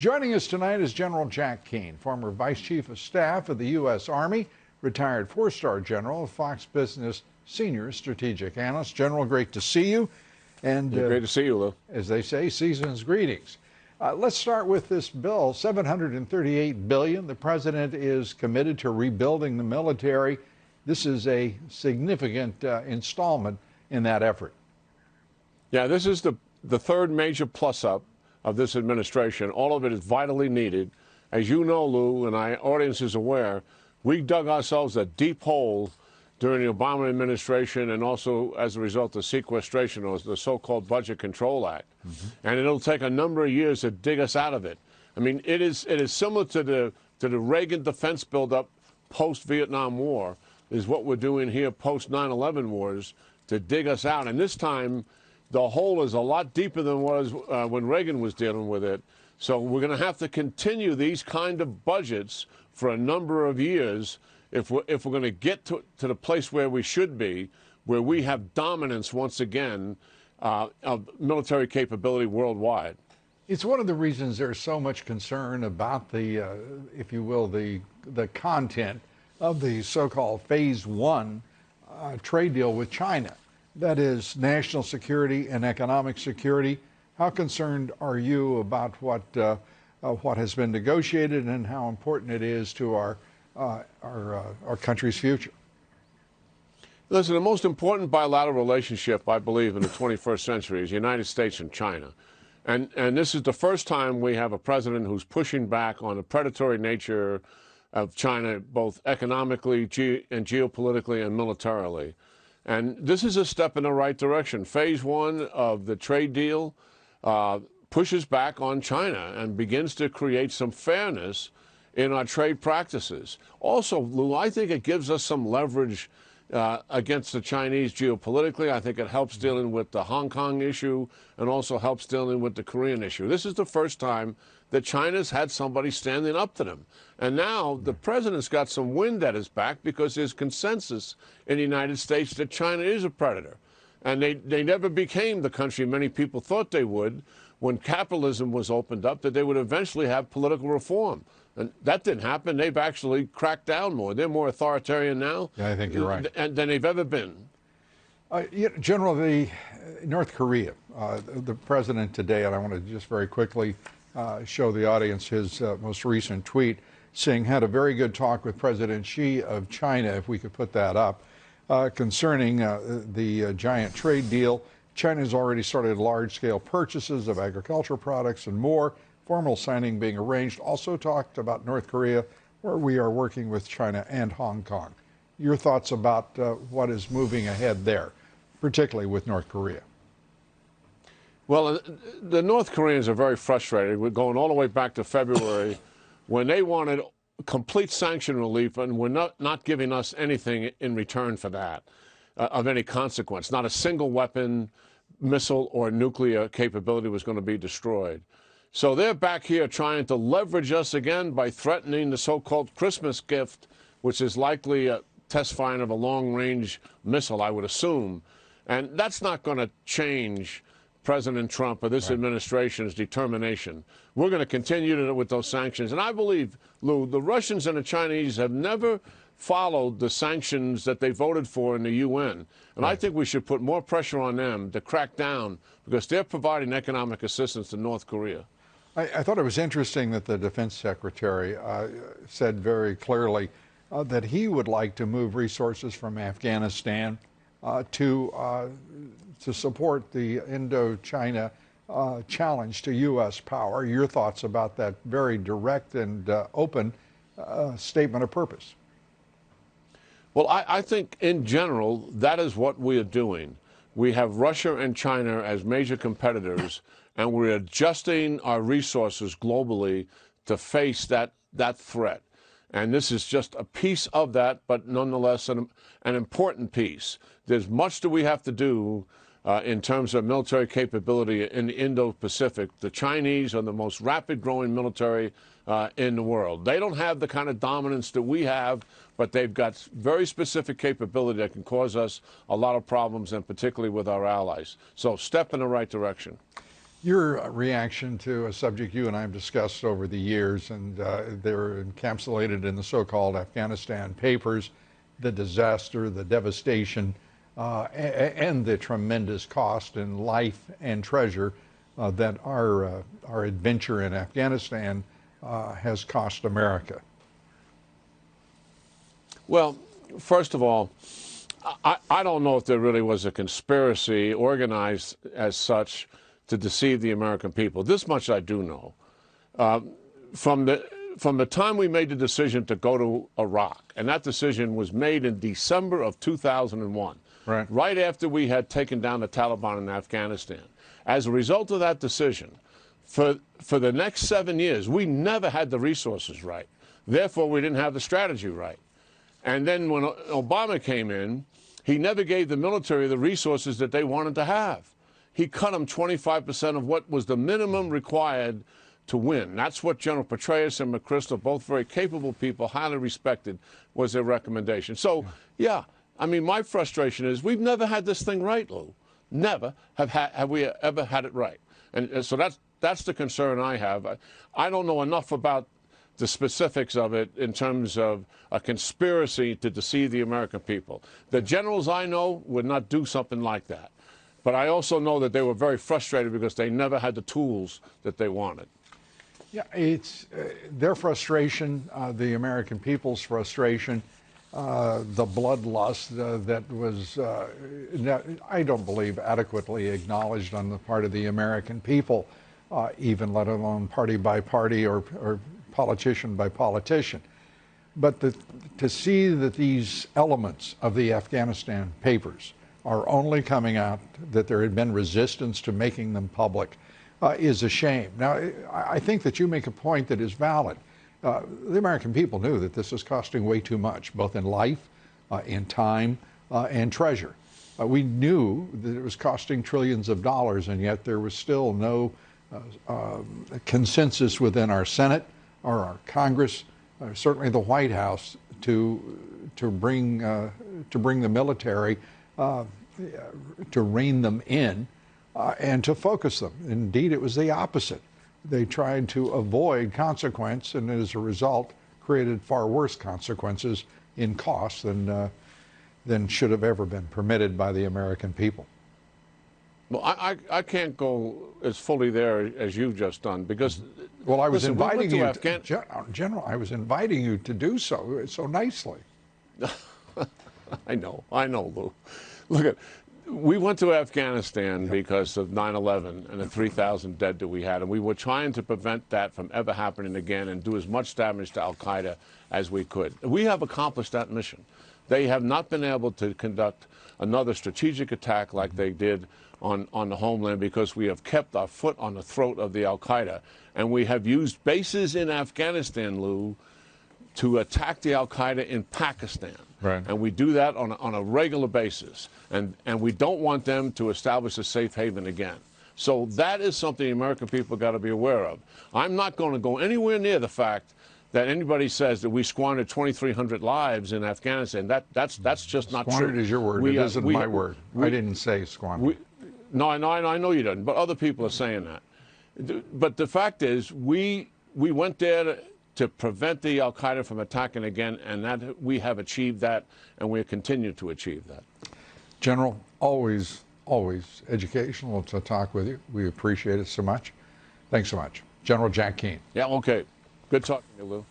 Joining us tonight is General Jack Keane, former Vice Chief of Staff of the U.S. Army, retired four-star general, Fox Business Senior Strategic Analyst. General, great to see you. And great to see you, Lou. As they say, season's greetings. Let's start with this bill, $738 billion. The president is committed to rebuilding the military. This is a significant installment in that effort. Yeah, this is the third major plus-up of this administration. All of it is vitally needed. As you know, Lou, and our audience is aware, we dug ourselves a deep hole during the Obama administration and also as a result of sequestration, or the so-called Budget Control Act. And it'll take a number of years to dig us out of it. I mean, it is similar to the Reagan defense buildup post-Vietnam War, is what we're doing here post-9/11 wars to dig us out. And this time, the hole is a lot deeper than it was when Reagan was dealing with it. So we're going to have to continue these kind of budgets for a number of years if we're going to get to the place where we should be, where we have dominance once again of military capability worldwide. It's one of the reasons there's so much concern about the, if you will, the content of the so-called Phase 1 trade deal with China. That is national security and economic security. How concerned are you about what has been negotiated and how important it is to our country's future? Listen, the most important bilateral relationship, I believe, in the 21st century is the United States and China. And this is the first time we have a president who's pushing back on the predatory nature of China, both economically and geopolitically and militarily. And this is a step in the right direction. Phase 1 of the trade deal pushes back on China and begins to create some fairness in our trade practices. Also, Lou, I think it gives us some leverage against the Chinese geopolitically. I think it helps dealing with the Hong Kong issue and also helps dealing with the Korean issue. This is the first time that China's had somebody standing up to them. And now the president's got some wind at his back because there's consensus in the United States that China is a predator. And they never became the country many people thought they would when capitalism was opened up, that they would eventually have political reform. And that didn't happen. They've actually cracked down more. They're more authoritarian now Yeah, I think you're right. than they've ever been. General, North Korea, the president today, and I want to just very quickly show the audience his most recent tweet, saying had a very good talk with President Xi of China, if we could put that up, concerning the giant trade deal. China has already started large-scale purchases of agricultural products and more. Formal signing being arranged. Also talked about North Korea, where we are working with China and Hong Kong. Your thoughts about what is moving ahead there, particularly with North Korea? Well, the North Koreans are very frustrated. We're going all the way back to February when they wanted complete sanction relief and were not giving us anything in return for that of any consequence. Not a single weapon, missile, or nuclear capability was going to be destroyed. So they're back here trying to leverage us again by threatening the so-called Christmas gift, which is likely a test fire of a long-range missile, I would assume. And that's not going to change President Trump or this administration's determination. We're going to continue with those sanctions. And I believe, Lou, the Russians and the Chinese have never followed the sanctions that they voted for in the UN. And I think we should put more pressure on them to crack down because they're providing economic assistance to North Korea. I thought it was interesting that the defense secretary said very clearly that he would like to move resources from Afghanistan to support the Indo-China challenge to U.S. power. Your thoughts about that very direct and open statement of purpose? Well, I think in general, that is what we are doing. We have Russia and China as major competitors, and we're adjusting our resources globally to face that threat. And this is just a piece of that, but nonetheless an important piece. There's much that we have to do in terms of military capability in the Indo-Pacific. The Chinese are the most rapid growing military in the world. They don't have the kind of dominance that we have, but they've got very specific capability that can cause us a lot of problems, and particularly with our allies. So step in the right direction. Your reaction to a subject you and I have discussed over the years, and they're encapsulated in the so-called Afghanistan papers, the disaster, the devastation, and the tremendous cost in life and treasure that our adventure in Afghanistan has cost America. Well, first of all, I don't know if there really was a conspiracy organized as such to deceive the American people. This much I do know. From the time we made the decision to go to Iraq, and that decision was made in December of 2001, right after we had taken down the Taliban in Afghanistan. As a result of that decision, for the next 7 years, we never had the resources right. Therefore, we didn't have the strategy right. And then when Obama came in, he never gave the military the resources that they wanted to have. He cut them 25% of what was the minimum required to win. That's what General Petraeus and McChrystal, both very capable people, highly respected, was their recommendation. So, yeah, I mean, my frustration is we've never had this thing right, Lou. Never have we ever had it right. And so that's the concern I have. I don't know enough about the specifics of it in terms of a conspiracy to deceive the American people. The generals I know would not do something like that. But I also know that they were very frustrated because they never had the tools that they wanted. Yeah, it's their frustration, the American people's frustration, the bloodlust that was, I don't believe, adequately acknowledged on the part of the American people, even let alone party by party or politician by politician. But to see that these elements of the Afghanistan papers are only coming out, that there had been resistance to making them public, is a shame. Now, I think that you make a point that is valid. The American people knew that this was costing way too much, both in life, in time, and treasure. We knew that it was costing trillions of dollars, and yet there was still no consensus within our Senate or our Congress, certainly the White House, to bring the military, to rein them in, and to focus them. Indeed, it was the opposite. They tried to avoid consequence, and as a result, created far worse consequences in cost than should have ever been permitted by the American people. Well, I can't go as fully there as you've just done because. Well, I was inviting you, General. I was inviting you to do so nicely. I know, Lou. Look, we went to Afghanistan because of 9/11 and the 3,000 dead that we had, and we were trying to prevent that from ever happening again and do as much damage to al-Qaeda as we could. We have accomplished that mission. They have not been able to conduct another strategic attack like they did on the homeland because we have kept our foot on the throat of the al-Qaeda, and we have used bases in Afghanistan, Lou, to attack the al-Qaeda in Pakistan. Right. And we do that on a regular basis. And we don't want them to establish a safe haven again. So that is something the American people got to be aware of. I'm not going to go anywhere near the fact that anybody says that we squandered 2,300 lives in Afghanistan. That's just not true. Squandered is your word. It isn't my word. I didn't say squandered. No, I know you didn't, but other people are saying that. But the fact is, we went there to prevent the al-Qaeda from attacking again, and that we have achieved that, and we continue to achieve that. General, always educational to talk with you. We appreciate it so much. Thanks so much. General Jack Keane. Yeah, okay. Good talking to you, Lou.